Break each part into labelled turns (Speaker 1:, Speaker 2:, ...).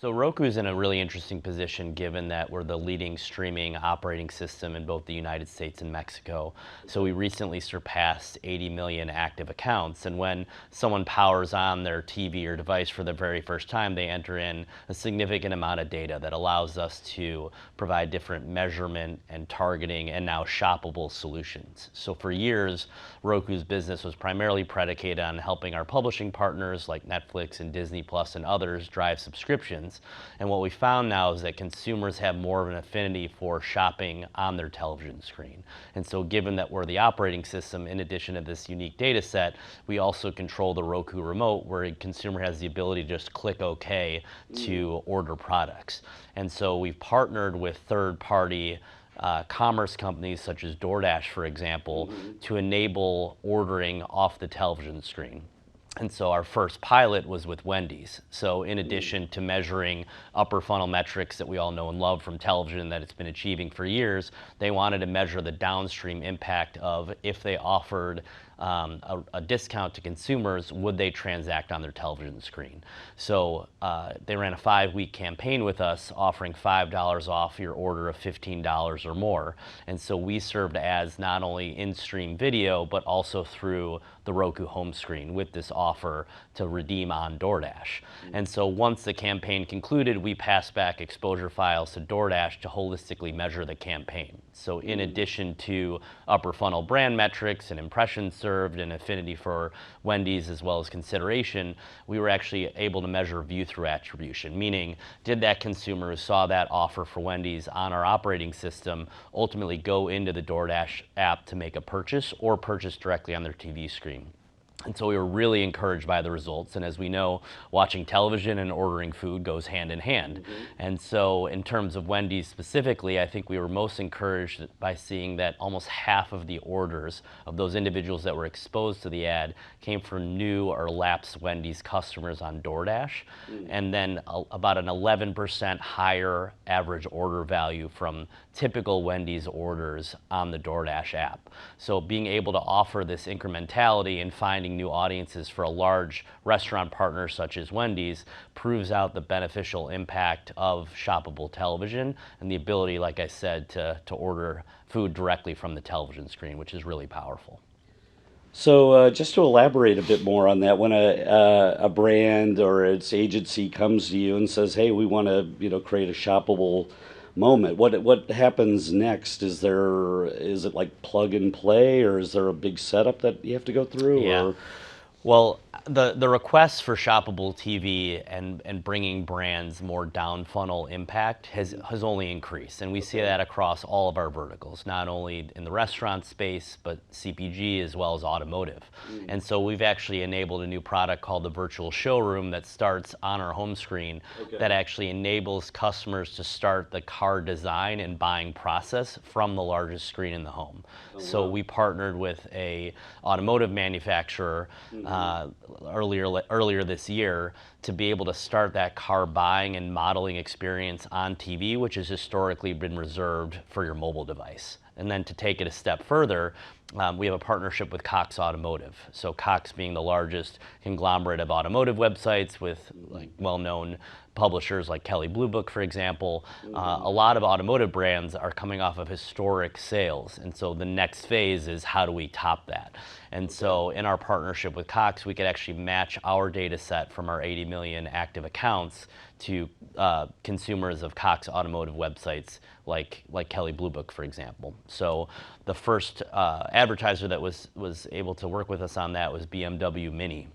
Speaker 1: So Roku is in a really interesting position given that we're the leading streaming operating system in both the United States and Mexico. So we recently surpassed 80 million active accounts. And when someone powers on their TV or device for the very first time, they enter in a significant amount of data that allows us to provide different measurement and targeting and now shoppable solutions. So for years, Roku's business was primarily predicated on helping our publishing partners like Netflix and Disney Plus and others drive subscriptions. And what we found now is that consumers have more of an affinity for shopping on their television screen. And so given that we're the operating system, in addition to this unique data set, we also control the Roku remote where a consumer has the ability to just click OK to order products. And so we've partnered with third-party commerce companies such as DoorDash, for example, to enable ordering off the television screen. And so our first pilot was with Wendy's. So in addition to measuring upper funnel metrics that we all know and love from television that it's been achieving for years, they wanted to measure the downstream impact of if they offered a discount to consumers, would they transact on their television screen? So they ran a 5-week campaign with us offering $5 off your order of $15 or more. And so we served as not only in-stream video, but also through the Roku home screen with this offer to redeem on DoorDash. And so once the campaign concluded, we passed back exposure files to DoorDash to holistically measure the campaign. So in addition to upper funnel brand metrics and impressions served and affinity for Wendy's as well as consideration, we were actually able to measure view-through attribution, meaning did that consumer who saw that offer for Wendy's on our operating system ultimately go into the DoorDash app to make a purchase or purchase directly on their TV screen. And so we were really encouraged by the results. And as we know, watching television and ordering food goes hand in hand. And so in terms of Wendy's specifically, I think we were most encouraged by seeing that almost half of the orders of those individuals that were exposed to the ad came from new or lapsed Wendy's customers on DoorDash. And then about an 11% higher average order value from typical Wendy's orders on the DoorDash app. So being able to offer this incrementality and finding new audiences for a large restaurant partner such as Wendy's proves out the beneficial impact of shoppable television and the ability, like I said, to order food directly from the television screen, which is really powerful.
Speaker 2: So just to elaborate a bit more on that, when a brand or its agency comes to you and says, "Hey, we want to create a shoppable moment," what happens next? Is it like plug and play, or is there a big setup that you have to go through?
Speaker 1: Yeah.
Speaker 2: Or
Speaker 1: Well, the requests for shoppable TV and bringing brands more down funnel impact has only increased, and we see that across all of our verticals, not only in the restaurant space but CPG as well as automotive. And so we've actually enabled a new product called the virtual showroom that starts on our home screen that actually enables customers to start the car design and buying process from the largest screen in the home. So we partnered with a automotive manufacturer earlier this year to be able to start that car buying and modeling experience on TV, which has historically been reserved for your mobile device. And then to take it a step further, we have a partnership with Cox Automotive. So Cox being the largest conglomerate of automotive websites with well-known publishers like Kelley Blue Book, for example. A lot of automotive brands are coming off of historic sales. And so the next phase is how do we top that? And so in our partnership with Cox, we could actually match our data set from our 80 million active accounts to consumers of Cox Automotive websites like Kelley Blue Book, for example. So the first advertiser that was able to work with us on that was BMW Mini.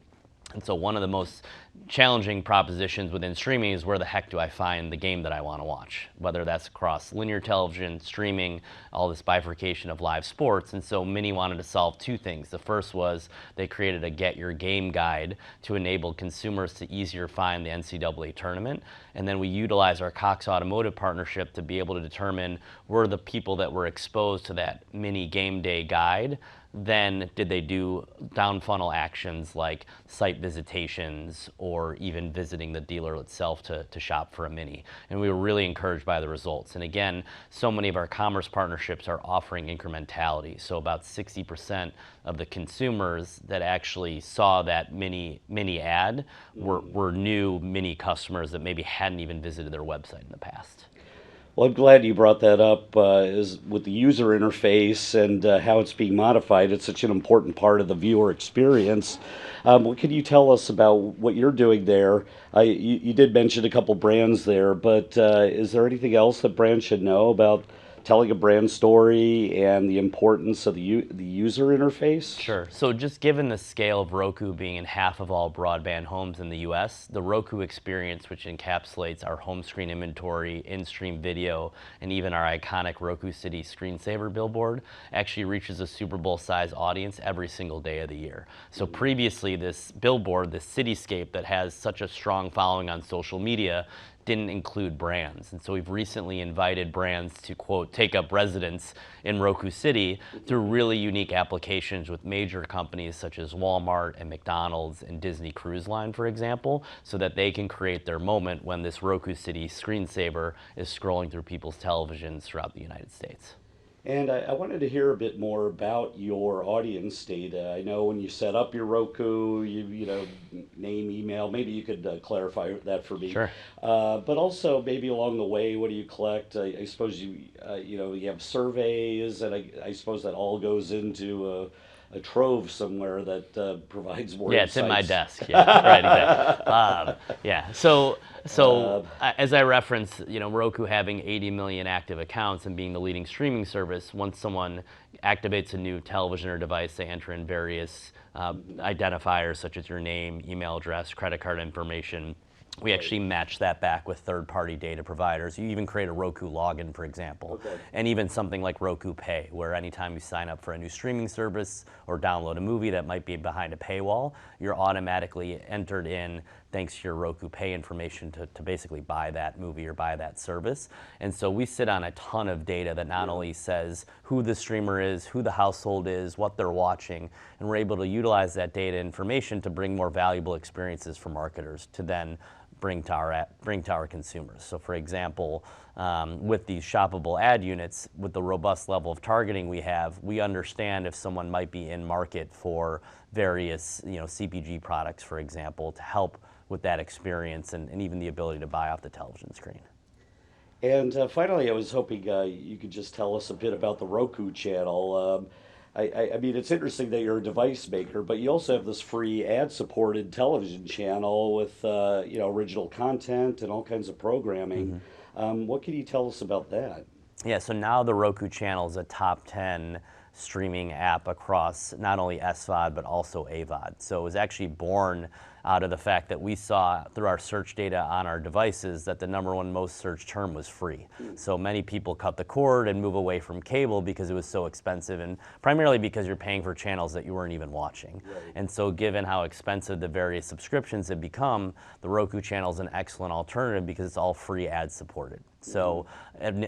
Speaker 1: And so one of the most challenging propositions within streaming is where the heck do I find the game that I want to watch, whether that's across linear television, streaming, all this bifurcation of live sports. And so Mini wanted to solve two things. The first was they created a Get Your Game guide to enable consumers to easier find the NCAA tournament. And then we utilize our Cox Automotive partnership to be able to determine were the people that were exposed to that Mini game day guide then did they do down funnel actions like site visitations or even visiting the dealer itself to shop for a Mini. And we were really encouraged by the results. And again, so many of our commerce partnerships are offering incrementality. So about 60% of the consumers that actually saw that mini ad were new Mini customers that maybe hadn't even visited their website in the past.
Speaker 2: Well, I'm glad you brought that up. Is with the user interface and how it's being modified. It's such an important part of the viewer experience. What can you tell us about what you're doing there? You did mention a couple brands there, but is there anything else that brands should know about telling a brand story and the importance of the user interface?
Speaker 1: Sure. So just given the scale of Roku being in half of all broadband homes in the US, the Roku experience, which encapsulates our home screen inventory, in-stream video, and even our iconic Roku City screensaver billboard, actually reaches a Super Bowl size audience every single day of the year. So previously this billboard, this cityscape that has such a strong following on social media, didn't include brands. And so we've recently invited brands to, quote, take up residence in Roku City through really unique applications with major companies such as Walmart and McDonald's and Disney Cruise Line, for example, so that they can create their moment when this Roku City screensaver is scrolling through people's televisions throughout the United States.
Speaker 2: And I wanted to hear a bit more about your audience data. I know when you set up your Roku, name, email. Maybe you could clarify that for me.
Speaker 1: Sure.
Speaker 2: But also maybe along the way, what do you collect? I suppose you have surveys, and I suppose that all goes into a trove somewhere that provides more.
Speaker 1: Yeah, it's in my desk. Yeah, right, exactly. Yeah, so as I referenced, Roku having 80 million active accounts and being the leading streaming service, once someone activates a new television or device, they enter in various identifiers such as your name, email address, credit card information. We actually match that back with third-party data providers. You even create a Roku login, for example.
Speaker 2: Okay.
Speaker 1: And even something like Roku Pay, where anytime you sign up for a new streaming service or download a movie that might be behind a paywall, you're automatically entered in thanks to your Roku Pay information to basically buy that movie or buy that service. And so we sit on a ton of data that not only says who the streamer is, who the household is, what they're watching, and we're able to utilize that data information to bring more valuable experiences for marketers to then bring to our consumers. So for example, with these shoppable ad units, with the robust level of targeting we have, we understand if someone might be in market for various CPG products, for example, to help with that experience and even the ability to buy off the television screen.
Speaker 2: And finally, I was hoping you could just tell us a bit about the Roku channel. I mean, it's interesting that you're a device maker, but you also have this free ad-supported television channel with original content and all kinds of programming. What can you tell us about that?
Speaker 1: Yeah, so now the Roku channel is a top 10 streaming app across not only SVOD but also AVOD. So it was actually born out of the fact that we saw through our search data on our devices that the #1 most searched term was free. So many people cut the cord and move away from cable because it was so expensive, and primarily because you're paying for channels that you weren't even watching.
Speaker 2: Right.
Speaker 1: And so given how expensive the various subscriptions have become, the Roku channel is an excellent alternative because it's all free ad supported. So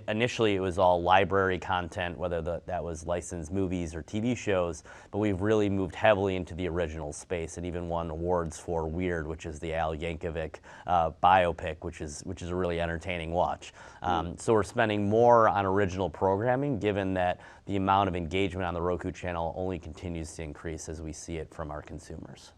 Speaker 1: initially it was all library content, whether that was licensed movies or TV shows, but we've really moved heavily into the original space and even won awards for Weird, which is the Al Yankovic biopic, which is a really entertaining watch. So we're spending more on original programming, given that the amount of engagement on the Roku channel only continues to increase as we see it from our consumers.